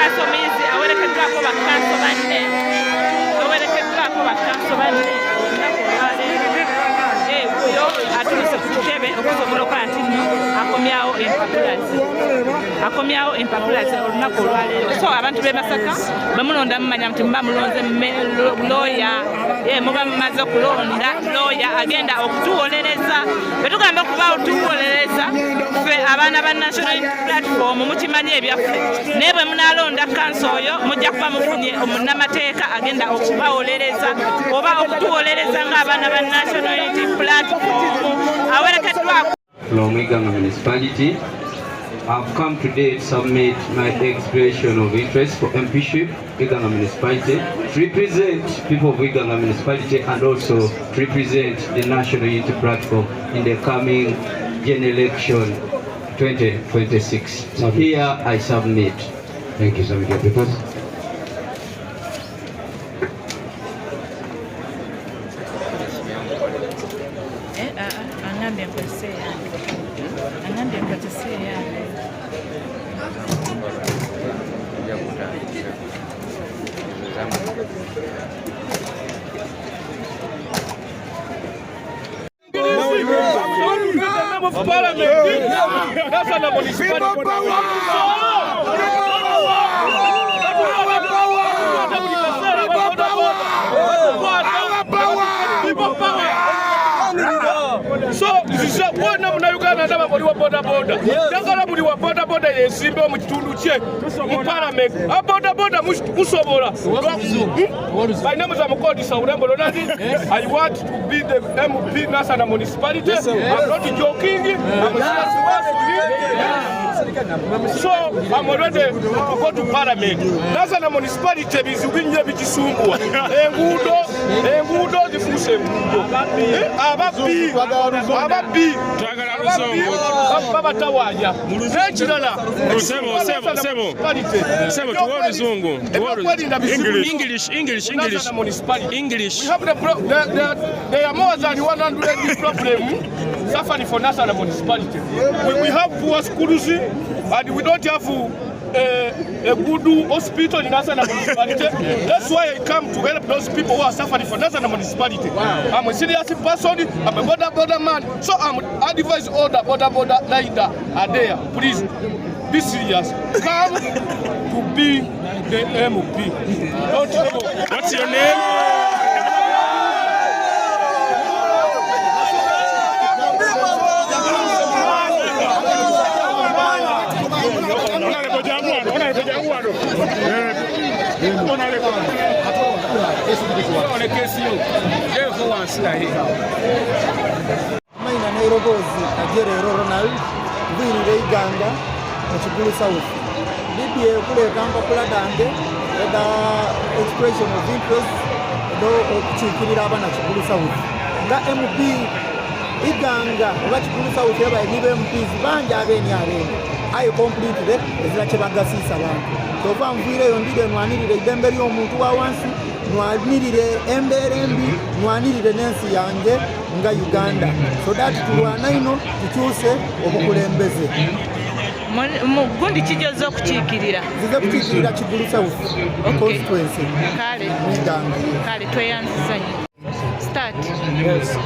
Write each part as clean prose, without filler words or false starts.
kanso Muyizzi awerekeddwako bakanso banne uyo atuuse ku kitebe okusobola okuba nti akomyawo empapulazi olunaku olwaleero. So abantu b'e Masaka bwe mulonda mumanya nti muba mulonze looya, muba mumaze okulonda looya agenda okutuwolereza. Bwe tugamba okuba otuwolereza ffe abaana ba National Platform mukimanyi ebyaffe, naye bwe munaalonda kanso oyo mujja kuba mufunye omunnamateeka agenda okubawolereza oba okutuwolereza ng'abaana ba National Platform awerekeddwako. From Muyiganga Municipality, I've come today to submit my expression of interest for MPship, Muyiganga Municipality, to represent people of Muyiganga Municipality and also to represent the National Unity Platform in the coming general election 2026. So here I submit. Thank you, so much, people. So, wana munayuganda ndaba buli wa boda boda. Njagala buli wa boda boda yesimbe mu kitundu kye mu parliament. Boda boda musobola. My name is Amukodisa Urembo Ronaldi. I want to be the MP National Municipality. I'm not joking. I'm serious. So, I'm already to go to parliament. National Municipality bizubinye bikisumbwa. Engudo zifuse engudo. Ababi baba tawanya nekirala sebo tuwa luzungu English we have there are more than 100 problems suffering for national municipality. We have poor schools and we don't have a good hospital in national municipality. That's why I come to help those people who are suffering for national municipality. I'm a serious person, I'm a border man, so I'm advise all the border leader are there. Please be serious. Come to be the MP. What's your name? Maina Nairobozi Leero Ronald Muyiganga Iganga Mukigulu South Bibi kule kamba kula dange eda expression of interest do okuchikirira abana Kigulu South nga MP Iganga oba Kigulu South yaba nibe MPs banja abeni I completed ezira kyebagasisa abantu tova nvire yondire nwanirire idembe ly'omuntu wa wansi nwanirire embere embi nwanirire n'ensi yange nga Uganda so that tulwana ino tukyuse obukulembeze gundi kijozo okukiikirira zize kukiikirira Kigulu South constituency kale tweyanziza start. Yes,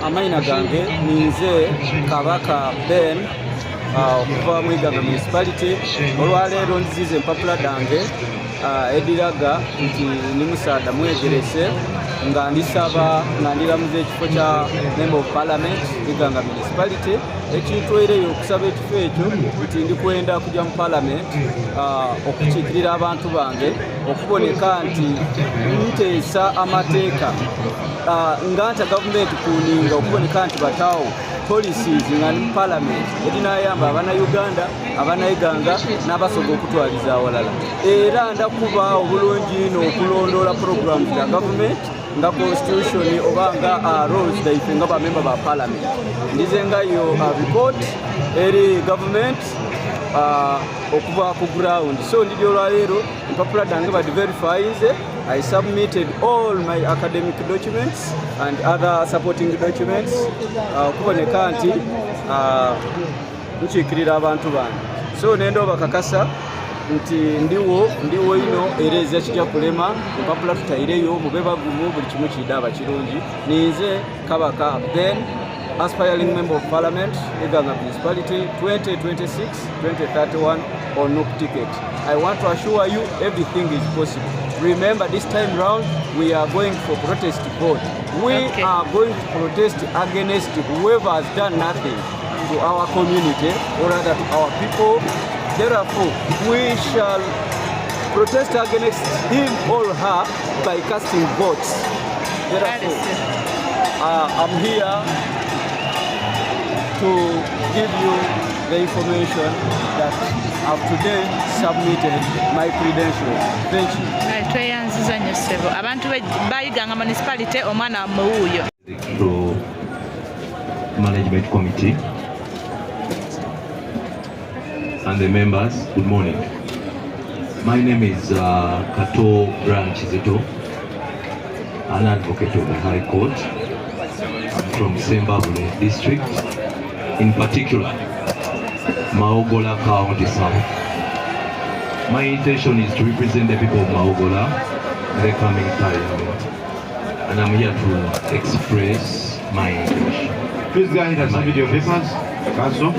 amaina gange ninze Kabaka Ben okuva Muyiganga Municipality olwaleero nzize empapula dange ediraga nti ni musaada mwegerese nga ndisaba nga ndiramuze ekifo kya Member of Parliament Muyiganga Municipality ekintwereyo okusaba ekifo ekyo nti ndikwenda kujja mu Parliament okukiikirira abantu bange okuboneka nti nteesa amateeka nganta gavumenti kuninga okuboneka nti batawo policies nga ni Parliament edinayamba abana Uganda abana Iganga n'abasobola okutwaliza awalala era ndakuba obulungi ino okulondoola programs za government nga constitution oba nga rules daife nga bamemba ba Parliament ndize nga yo report eri government okuva ku ground so ndi olwaleero empapula dange badi verifies. I submitted all my academic documents and other supporting documents kuboneka nti nkiikirira abantu bange so nendo bakakasa nti ndiwo ino era ezakijja kulema empapula tutayireyo mube bagumu buli kimu kidaba kirungi ninze Kabaka Ben aspiring member of parliament Iganga municipality 2026-2031 on NUP ticket. I want to assure you everything is possible. Remember, this time round we are going for protest vote. We are going to protest against whoever has done nothing to our community or rather to our people. Therefore, we shall protest against him or her by casting votes. Therefore, I'm here to give you the information that I've today submitted my credentials. Thank you. Tweyanziza nnyo ssebo abantu bayiganga municipality omwana Mpuuga. Through management committee and the members, good morning. My name is Kato Branch Zito, an advocate of the High Court. I'm from Zimbabwe district, in particular Maugola County South. My intention is to represent the people of Maugola in the coming parliament, and I'm here to express my intention. Please go ahead and submit your papers, Council.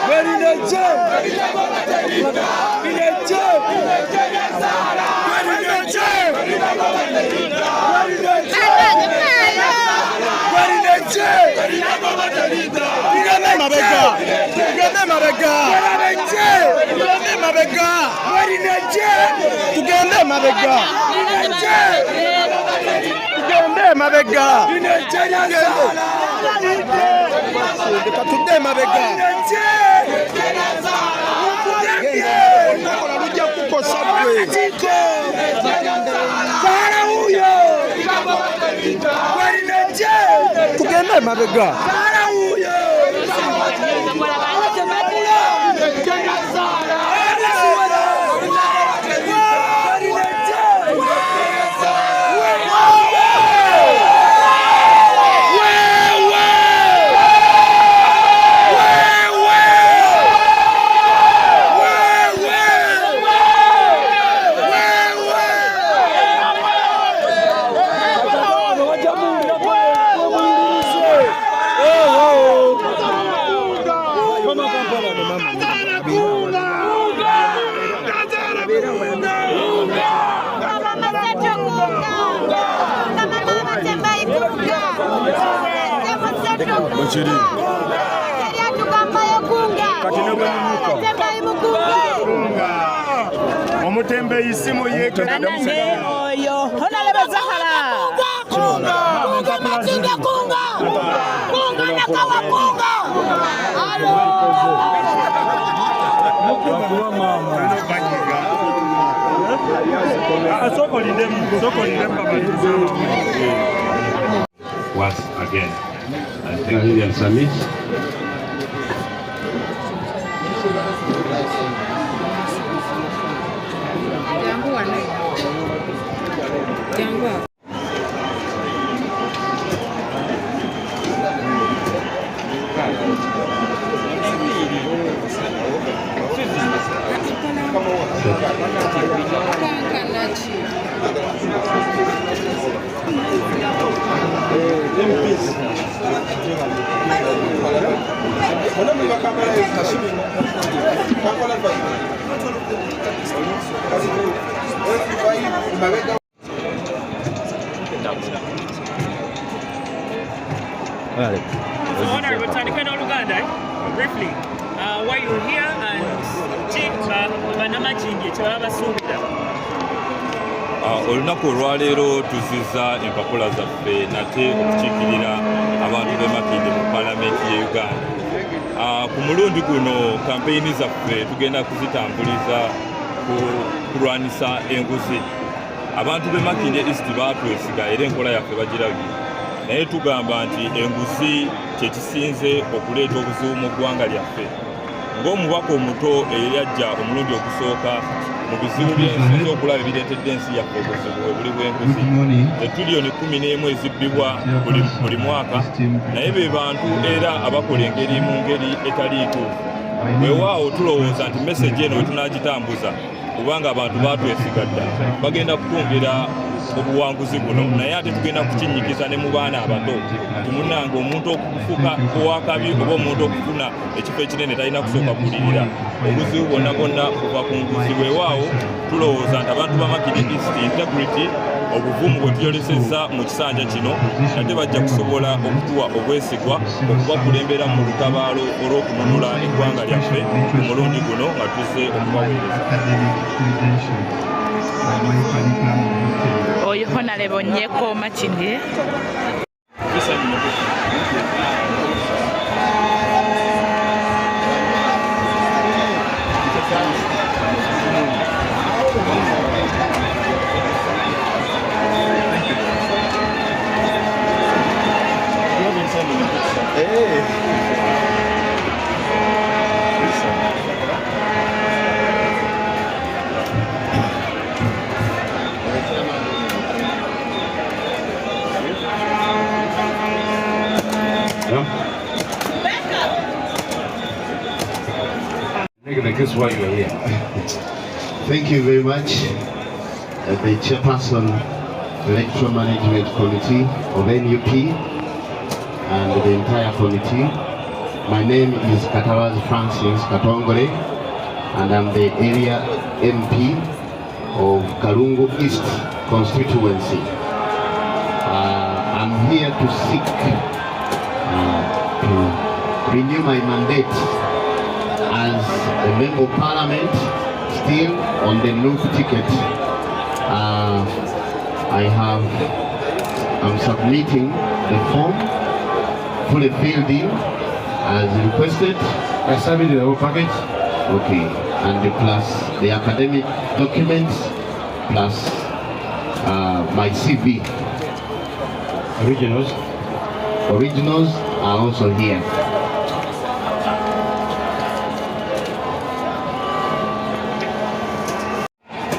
Very Omutembeyi simu yeke oyo honalebe Zahara kunga matinga kunga nakawa kunga alo once again. I thank Indian Summit. Honorable Tandikano Luganda, briefly, why you're here and Chief Banamachingi Chabasunda. Olunaku olwaleero tuzizza empapula zaffe nate okukiikirira abantu b'e Makindye mu Paalamenti y'e Uganda. Ku mulundi guno kampeyini zaffe tugenda kuzitambuliza kulwanisa enguzi. Abantu b'e Makindye East baatwesiga era enkola yaffe bagirabye. Naye tugamba nti enguzi kyekisinze okuleeta obuzibu mu ggwanga lyaffe. Ng'omubaka omuto eyajja omulundi ogusooka mu bizibu by'ensi okulaba ebireetedde ensi yaffe obuzibu bwe buli bw'enguzi. Etuliyoni 11 ezibbibwa buli mwaka, naye be bantu era abakola engeri mu ngeri etaliitu. Weewaawo tulowooza nti meseji eno we tunaagitambuza kubanga abantu baatwesiga dda bagenda kutwongera obuwanguzi buno, naye ate tugenda kukinyikiza ne mu baana abato. Tumunanga omuntu okufuuka owakabi oba omuntu okufuna ekifo ekinene talina kusooka kuwulirira obuzibu bwonna bwonna kuva ku nguzi. Weewaawo tulowooza nti abantu ba Makindye East integrity obuvumu bwe tuyolesezza mu kisanja kino ate bajja kusobola okutuwa obwesigwa okubakulembera mu lutabaalo olw'okununula eggwanga lyaffe ku mulundi guno nga tuzze okubaweereza. oyo Honorable Nyeko Makindye. That's why you are here. Thank you very much, the Chairperson, Electoral Management Committee of NUP, and the entire committee. My name is Kataraz Francis Katongole, and I'm the area MP of Karungu East constituency. I'm here to seek to renew my mandate as a member of parliament, still on the North ticket. I'm submitting the form, fully filled in as requested. I submitted the whole package. Okay, and plus the academic documents, plus my CV. Originals are also here.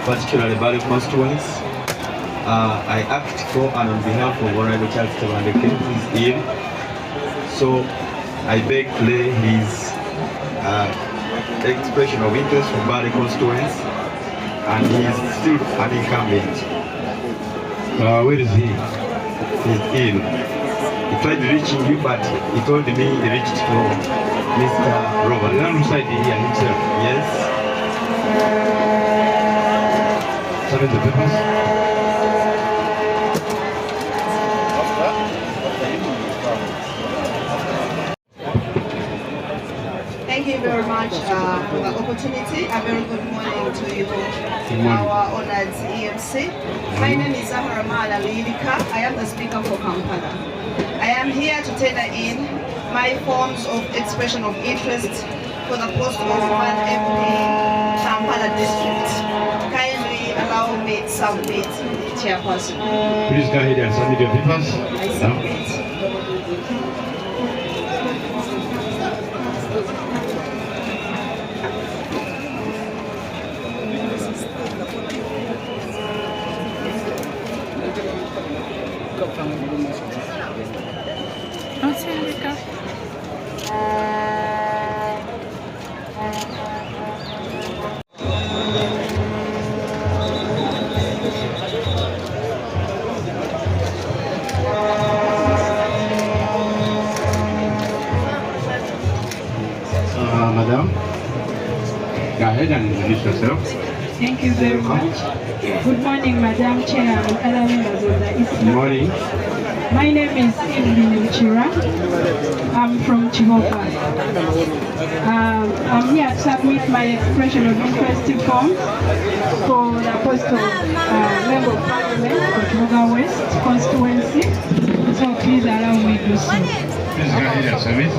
Particularly Bali constituents. I act for and on behalf of Honorable Charles Tabandeke, who is ill. So I beg to lay his expression of interest for Bali constituents, and he is still an incumbent. Where is he? He's ill. He tried reaching you, but he told me he reached for Mr. Robert. He reside here himself. Yes. Sign the papers. Thank you very much for the opportunity. A very good morning to you, our honored EMC. My name is Zahara Mala Lirika. I am the speaker for Kampala. I am here to tender in my forms of expression of interest for the post of 1 MP Kampala district. Kindly allow me to submit, Chairperson. Please go ahead and submit your papers. I submit. Madam, go ahead and introduce yourself. Thank you very much. Good morning, Madam Chair and other members of the East. Good morning. My name is Evelyn Chira. I'm from Chihoka. I'm here to submit my expression of interest form for the post of Member of Parliament for Mpuuga West constituency. So please allow me to do so. Please go ahead and submit.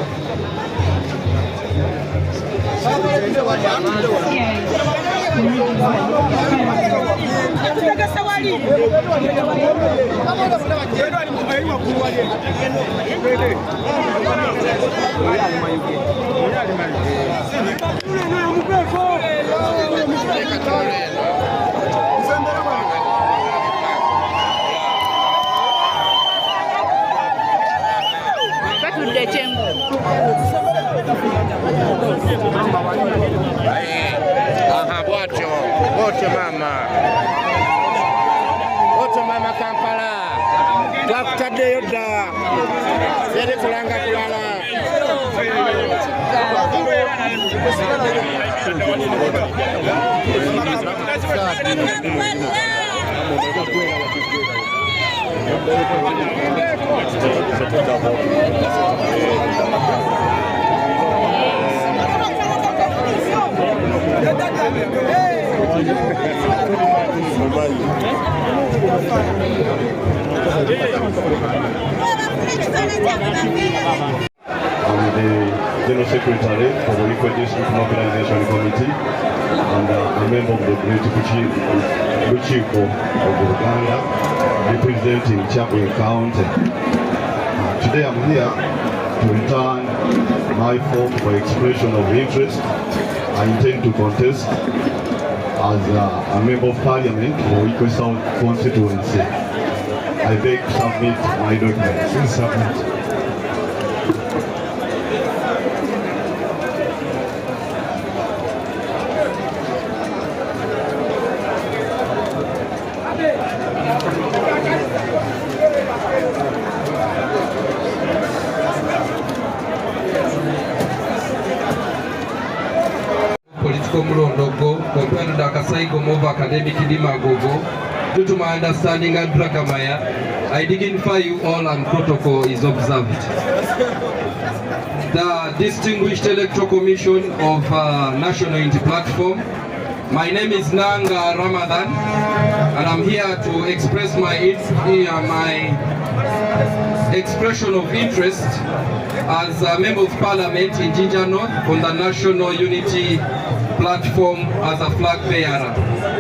Wote mama Kampala twakutaddeyo dda yali kulanga kulala I'm the General Secretary for the Equal District Mobilization Committee, and a member of the Great Luchiko of Uganda, representing Chapel County. Today I'm here to return my form for expression of interest. I intend to contest as a member of Parliament for Equal South constituency. I beg to submit my documents. Please submit. academic demagogo. Due to my understanding and Dragamaya, I dignify you all and protocol is observed. The Distinguished Electoral Commission of National Unity Platform, my name is Nanga Ramadan, and I'm here to express my expression of interest as a Member of Parliament in Jinja North on the National Unity Platform as a flag bearer.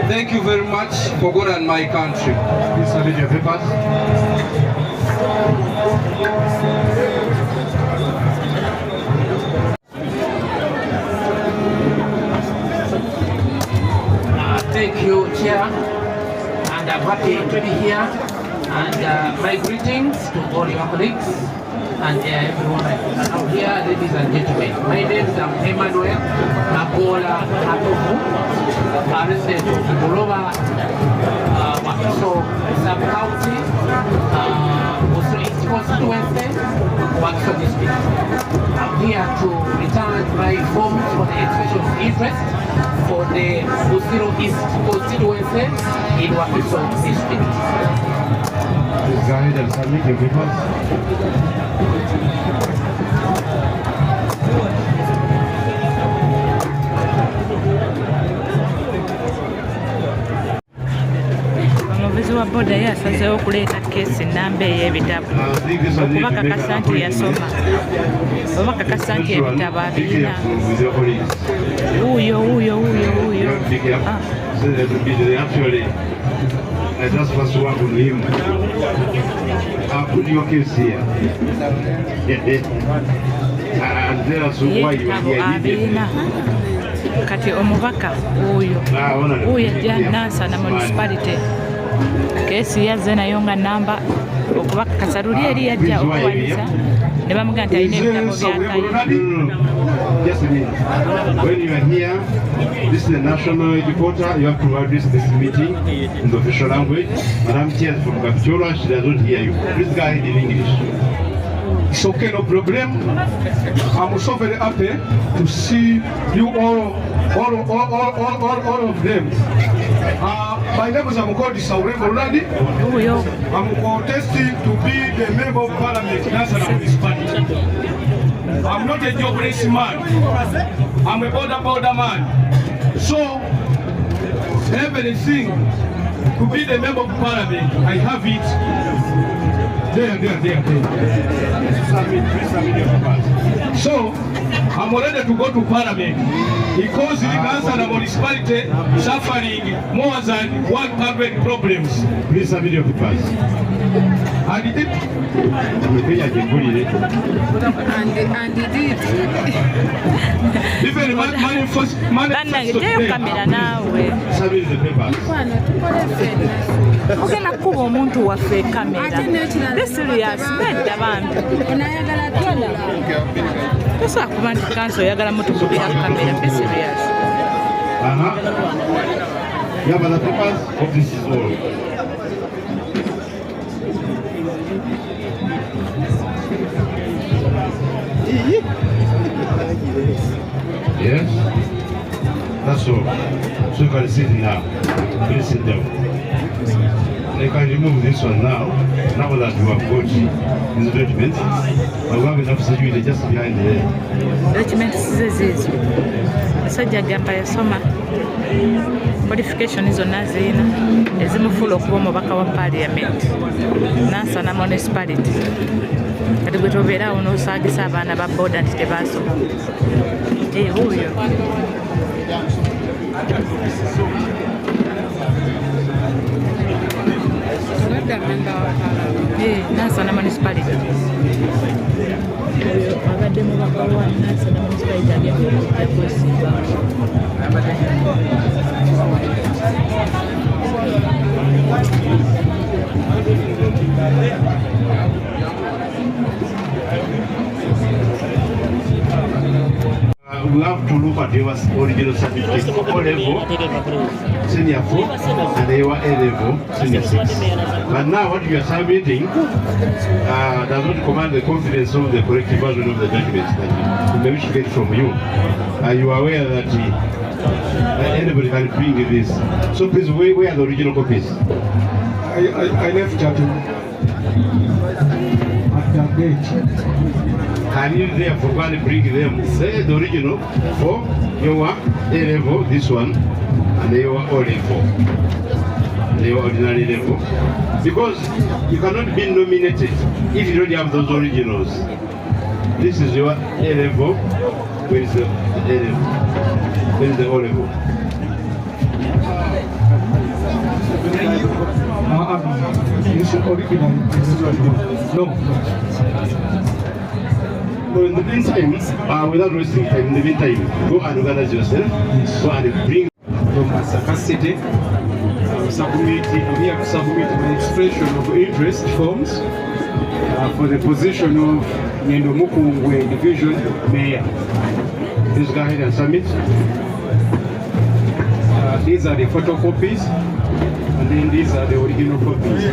Thank you very much for God and my country. Please submit your papers. Thank you, Chair, and I'm happy to be here. And my greetings to all your colleagues and everyone around here, ladies and gentlemen. My name is Emmanuel Nabola Hatofu, resident of Mpuuga, Wakiso sub-county, also East constituency, Wakiso district. I'm here to return my form for the expression of interest for the Busiro East constituency in Wakiso district. Please go ahead and submit your papers. Omuvuzi wa boda yasazeewo okuleeta keesi nnamba ey'ebitabo okuba kakasa nti yasoma oba kakasa nti ebitabo abirina. Wuuyo. I just first work on him. I'll put your case here. And tell us why you are here. Kati omubaka wuuyo ajja Nansana municipality. Keesi yazze nayo nga nnamba okuba kakasa luli eri yajja okuwanisa ne bamugamba nti alina ebitabo by'atayo. Just a minute. When you are here, this is the national headquarters. You have to address this meeting in the official language. Madam Chair from Kapchora, she does not hear you. Please go ahead in English. It's okay, no problem. I'm so very happy to see you all of them. My name is Amukodi Sauremoladi. I'm contesting to be the Member of Parliament, National Municipality. I'm not a jobless man. I'm a border man. So, everything to be the Member of Parliament, I have it. There. So, I'm ready to go to Parliament because the Nansana municipality suffering more than 100 problems. Please submit your papers. And it did. Even Bannange kamera naawe. Submit the papers. Ogenda kuba omuntu waffe kamera. Be serious, bedda bambi. Tosobola kuba nti kanso oyagala mutukubira kamera, be serious. You have other papers? Or this is all? Yes? That's all. So you can sit now. Please sit down. I can remove this one now. Now that you have got these documents, I will have enough security just behind there. Documents zizo. Musajja agamba yasoma. Qualification zonna zirina ezimufuula okuba omubaka wa Parliament Nansana municipality. Kati gwe tobeeraawo n'osaagisa abaana ba boda nti tebaasoma. Wuuyo. Nansana municipality. Abadde mubaka wa Nansana municipality agenda kwesiga. We have to look at your original certificate for O level, senior 4, and they were A level, senior 6. But now what you are submitting does not command the confidence of the correct version of the documents that we wish to get from you. Are you aware that Anybody can bring this. So please, where are the original copies? I left that at the gate. Can you therefore go and bring them, say the original for your A level, this one, and your O level, your ordinary level? Because you cannot be nominated if you don't have those originals. This is your A level, where is the A level? Where is the O level? This original. No. So in the meantime, without wasting time, in the meantime, go and organize yourself. Go and bring From Masaka City. I'm here to submit my expression of interest forms for the position of Nyendo Mukungwe Division Mayor. Please go ahead and submit. These are the photocopies, and then these are the original copies.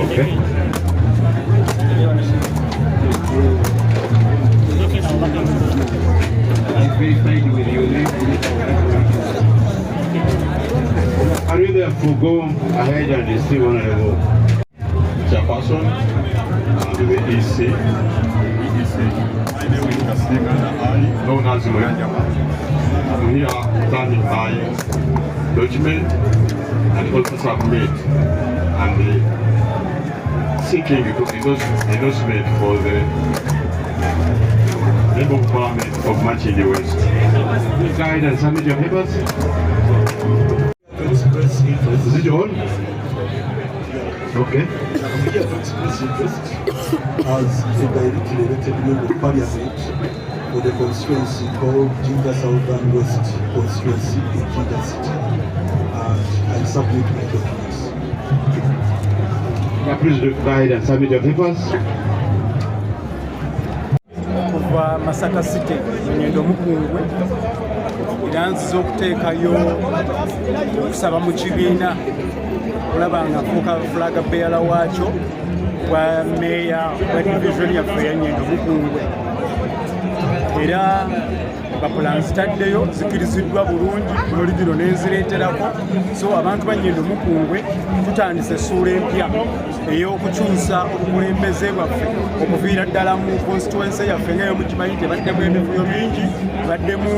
Okay. I verified with your name. Can you therefore go ahead and see one of the Chairperson and the EC. My name is Kasigana Ali, known as Moyanjama. I'm here planning my document and also submit and seeking endorsement for the Member of Parliament of Machindi West. Please go ahead and submit your papers. Express interest. Is it your own? Okay. I'm here to express interest as a directly elected member of Parliament for the constituency called Jinja Southern West constituency in Jinja City. And I submit my documents. Yeah, please go ahead and submit your papers. Kuva Masaka City, Nyendo Mukungwe, iranziza okuteekayo okusaba mu kibiina olaba nga fuuka flag bearer waakyo bwa meeya wa division yaffe ya Nyendo Mukungwe. Era bapulan zitaddeyo zikiriziddwa bulungi n'oligiro n'enzireeterako. So abantu ba Nyendo Mukungwe tutandise essuula empya ey'okukyusa obukulembeze bwaffe okuviira ddala mu constituency yaffe nga yomukimanyi tebaddemu emivuyo mingi, baddemu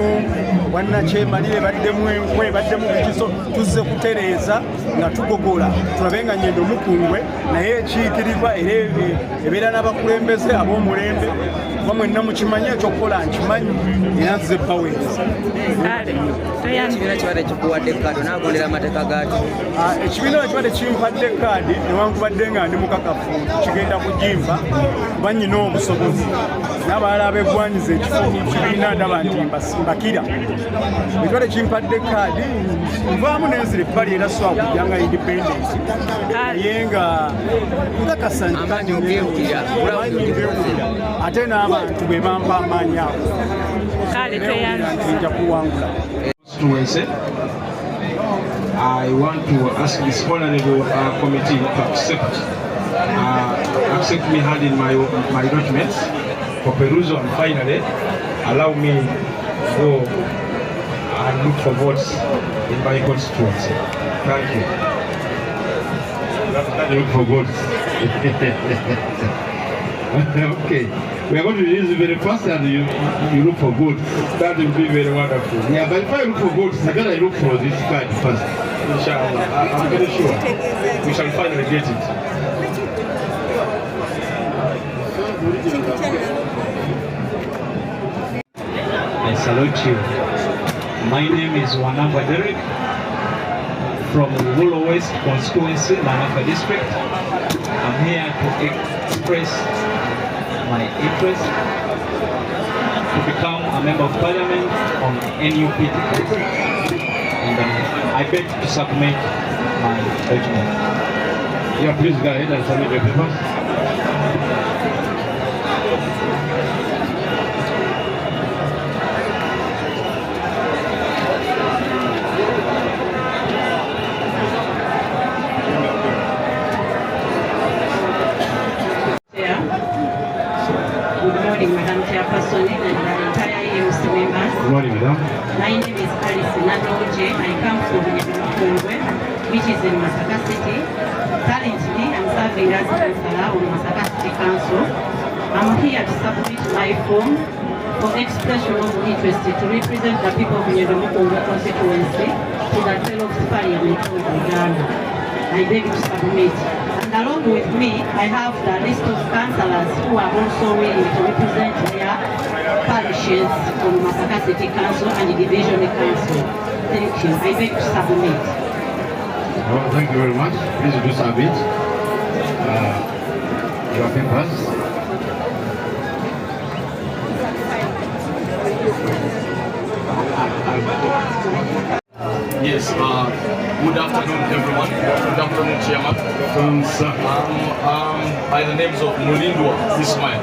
bwannakyemalire, baddemu enkwe, baddemu bikiso. Tuzze kutereeza nga tugogola tulabe nga Nyendo Mukungwe naye ekiikirirwa era ebeera n'abakulembeze ab'omulembe kuba mwenna mukimanyi ekyokukola nkimanyi era nzize baweereza. Ekibiina kibadde kikuwadde kaadi onaagondera amateeka gaakyo? Ekibiina kibadde kimpadde kaadi newankubadde nga ndi mukakafu kigenda kugimpa kuba nnyina obusobozi n'abalala abeegwanyiza ekifo mu kibiina ndaba nti mbakira. Ekibadde kimpadde kaadi nvaamu n'enzira ebbali era so akujjanga independence naye nga nkakasa amaanyi ogeewulira ate n'abantu be bampa amaanyi ago nja kuwangula. I want to ask this honorable committee to accept me handing my documents for perusal and finally allow me to go and look for votes in my constituency. Thank you. Look for votes. Okay. We are going to use it very fast and you look for votes. That will be very wonderful. Yeah, but if I look for votes, I gotta look for this card first. Inshallah. I'm very sure we shall finally get it. I salute you. My name is Wanamba Derek from Wolo West constituency, Manaka district. I'm here to express my interest to become a member of parliament on NUP ticket. And I beg to submit my document. Yeah, please go ahead and submit your papers. Good morning, Madam Chairperson and the entire EMC Mpuuga, which is in Masaka City. Currently, I'm serving as councillor on Masaka City Council. I'm here to submit my form for expression of interest to represent the people of Mpuuga constituency to the fellow Parliament of Uganda. I beg to submit. And along with me, I have the list of councillors who are also willing to represent their parishes on Masaka City Council and the Division Council. Thank you. I beg to submit. Well, thank you very much. Please do submit your papers. Yes, good afternoon everyone. Good afternoon, Chairman. By the names of Mulindwa Ismail,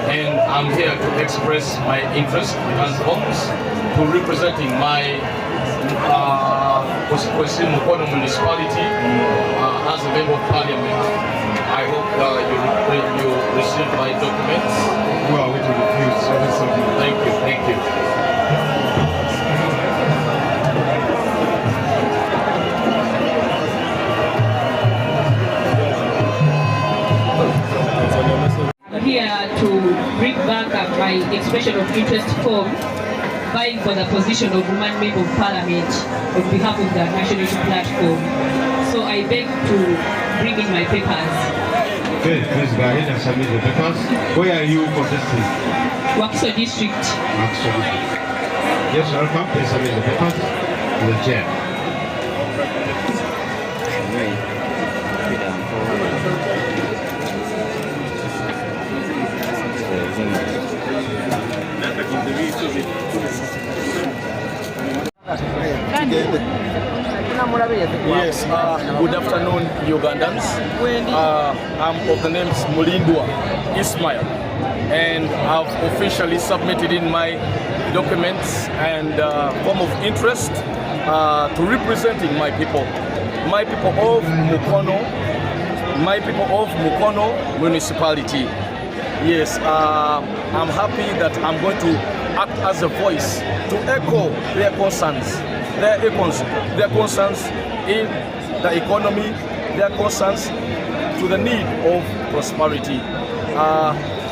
and I'm here to express my interest and hopes to representing my constituency, Mukono municipality, as a member of parliament. I hope you receive my documents. Well, we will refuse. Thank you, thank you. Here to bring back my expression of interest form vying for the position of woman member of parliament on behalf of the National Unity Platform. So I beg to bring in my papers. Okay, please go ahead and submit the papers. Where are you contesting? Wakiso District. Wakiso District. Yes, welcome. Please submit the papers to the chair. Yes, good afternoon, Ugandans. I'm of the names Mulindwa Ismail, and I've officially submitted in my documents and form of interest to representing my people of Mukono municipality. Yes, I'm happy that I'm going to act as a voice to echo their concerns in the economy, their concerns to the need of prosperity.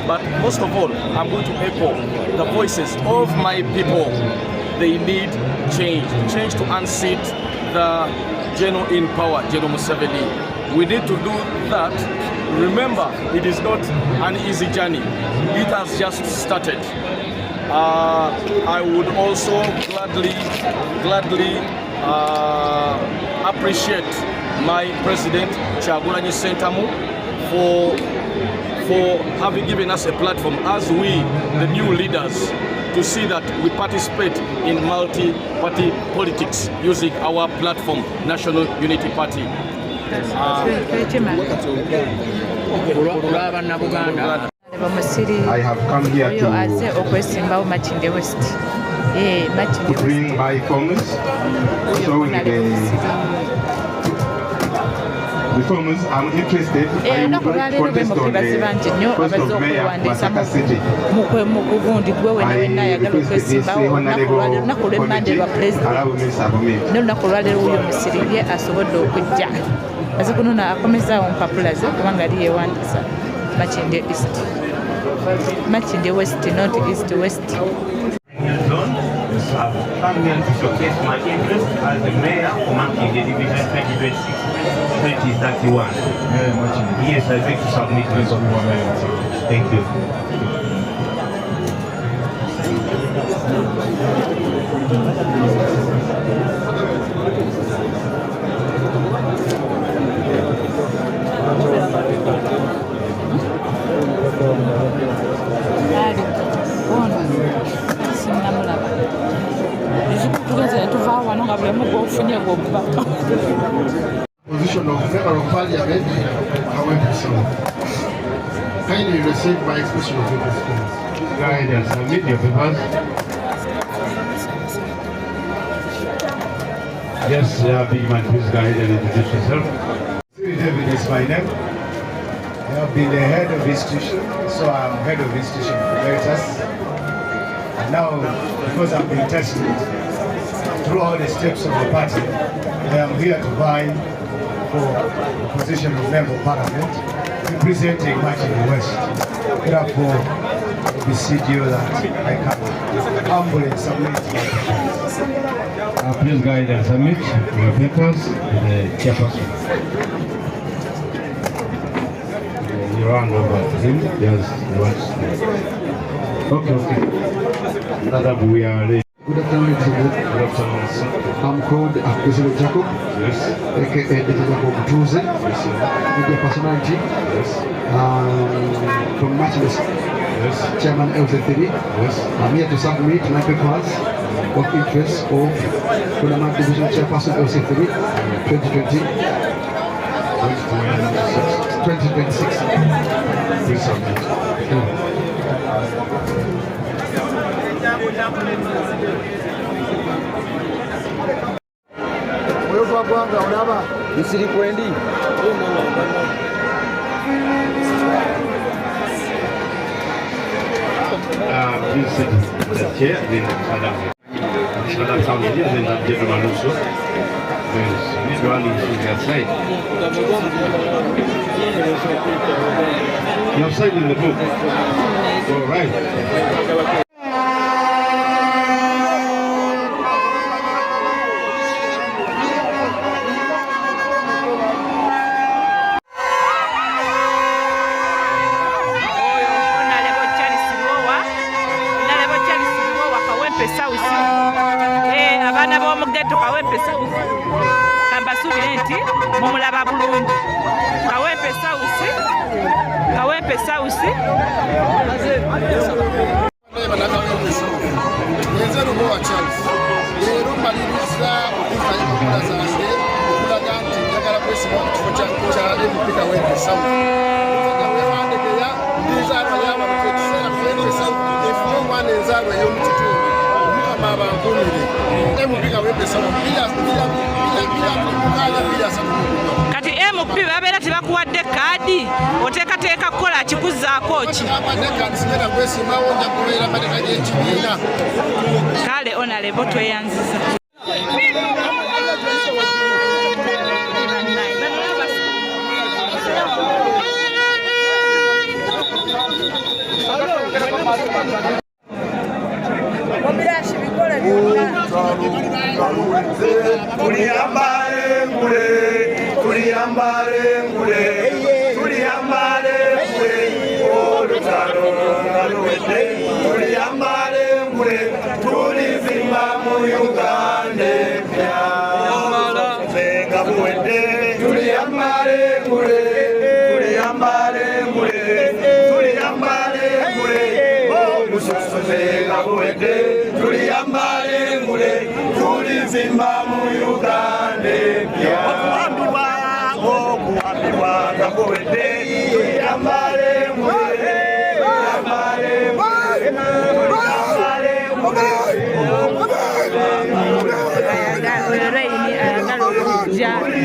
But most of all, I'm going to echo the voices of my people. They need change to unseat the General in power, General Museveni. We need to do that. Remember, it is not an easy journey. It has just started. I would also gladly appreciate my President Kyagulanyi Ssentamu for having given us a platform as we, the new leaders, to see that we participate in multi-party politics using our platform, National Unity Party. I have come here to bring my forms, showing the forms I'm interested. I would like to contest on the post of mayor of Masaka City. I request the honorable committee allow me submit. azikununa akomezaawo mpapula ze kubanga ali yewandiisa Makindye East, Makindye West, not East, West. I've come here to showcase my interest as the mayor for Makindye Division 2026-2031. Yes, I beg to submit my document. Thank you. Position of member of parliament, however, so kindly receive my expression of interest. Go ahead and submit your papers. Yes, big man, please go ahead and introduce yourself. David is my name. I have been the head of institution, so I'm head of institution emeritus. And now, because I've been tested, throughout the steps of the party. I am here to vie for the position of Member of Parliament, representing much in the West. Therefore, I beseech you that I can humbly submit. Please guide and submit your papers to the chairperson. You hand over to him. Yes, okay. Madam, we are ready. Good afternoon, Good afternoon, sir. I'm called Akigudeko, Jacob, yes. aka Mpuuga, media personality, yes. From Matchless, yes. Chairman LC3. Yes. I'm here to submit my papers of interest of Kunama Division Chairperson LC3 2026. Please submit. Misiri kwendi. Please sit in the chair, then Madam Familia, then that gentleman also. Yes, this one is your side. Your side in the book. All right. Abaana b'omugeto Kawempe South kambasuubire nti mumulaba bulungi. Kawempe South Nze Lubowa Charles. Leero mmaliriza okufaayo empapula zange okulaga nti njagala kwesiba mu kifo kya MP Kawempe South. Weewandegeya ndizaalwa y'abantu ekiseera Kawempe South efuna omwana enzaalwa ey'omukitundu. Omukama abankunire. MP Kawempe South kati MP babeera tebakuwadde kaadi oteekateeka kukola kikuzaako ki? Kale onalebo tweyanziza.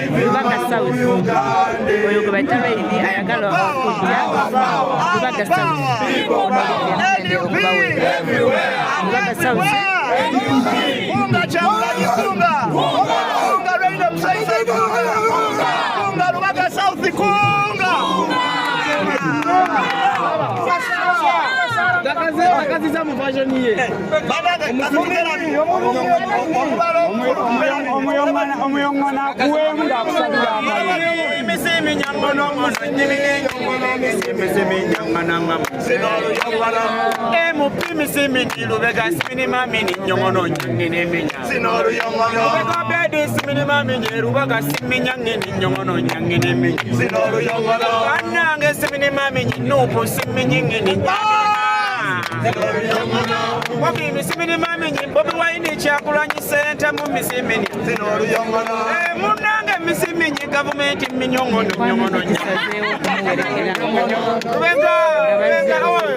Mpuuga South. Oyo gwe bayita Leero ayagala okujja Mpuuga South. Mpuuga South. Akaziza mu version ye. Omuyongona kuwemu ndakusabira amali. Misimi nyangono ngono MP misimi nilubega simini mami ni nyongono nyangene minya. Sinoru yongono. Lubega bedi simini mami nyerubaga simini nyangene nyongono nyangene minya. Sinoru yongono. Anange simini mami nupo simini nyingene. Wabi misimini mami nyimbobi waini chakulanyi senta mu misimini Sinoru yongono munange misimini government minyongono nyongono Venga oye